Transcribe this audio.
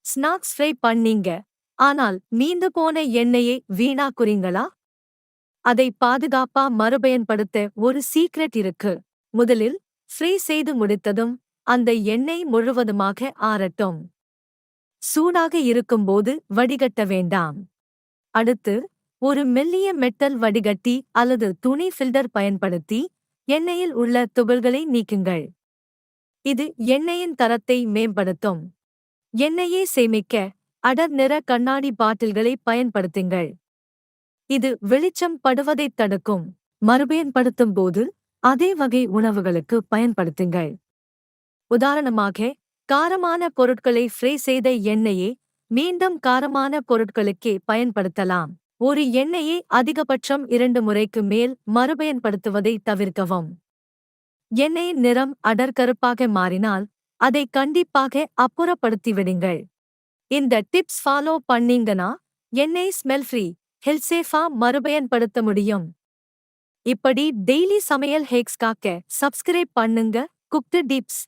Snacks fry பண்ணீங்க, ஆனால் மீந்து போன எண்ணெயை வீணாக்குறீங்களா? அதை பாதுகாப்பா மறுபயன்படுத்த ஒரு சீக்ரெட் இருக்கு. முதலில் ஃப்ரை செய்து முடித்ததும் அந்த எண்ணெய் முழுவதுமாக ஆறட்டும். சூடாக இருக்கும்போது வடிகட்ட வேண்டாம். அடுத்து ஒரு மெல்லிய மெட்டல் வடிகட்டி அல்லது துணி ஃபில்டர் பயன்படுத்தி எண்ணெயில் உள்ள துகள்களை நீக்குங்கள். இது எண்ணெயின் தரத்தை மேம்படுத்தும். எண்ணெயை சேமிக்க அடர் நிற கண்ணாடி பாட்டில்களை பயன்படுத்துங்கள். இது வெளிச்சம் படுவதைத் தடுக்கும். மறுபயன்படுத்தும் போது அதே வகை உணவுகளுக்கு பயன்படுத்துங்கள். உதாரணமாக, காரமான பொருட்களை ஃப்ரை செய்த எண்ணெயை மீண்டும் காரமான பொருட்களுக்கே பயன்படுத்தலாம். ஒரு எண்ணெயை அதிகபட்சம் 2 முறைக்கு மேல் மறுபயன்படுத்துவதை தவிர்க்கவும். எண்ணெயின் நிறம் அடர் கருப்பாக மாறினால் அதை கண்டிப்பாக அப்புறப்படுத்திவிடுங்கள். இந்த டிப்ஸ் ஃபாலோ பண்ணீங்கன்னா எண்ணெய் ஸ்மெல் ஃப்ரீ, ஹெல்த் சேஃபா மறுபயன்படுத்த முடியும். இப்படி டெய்லி சமையல் ஹேக்ஸ் காக்க சப்ஸ்கிரைப் பண்ணுங்க. Cooked tips.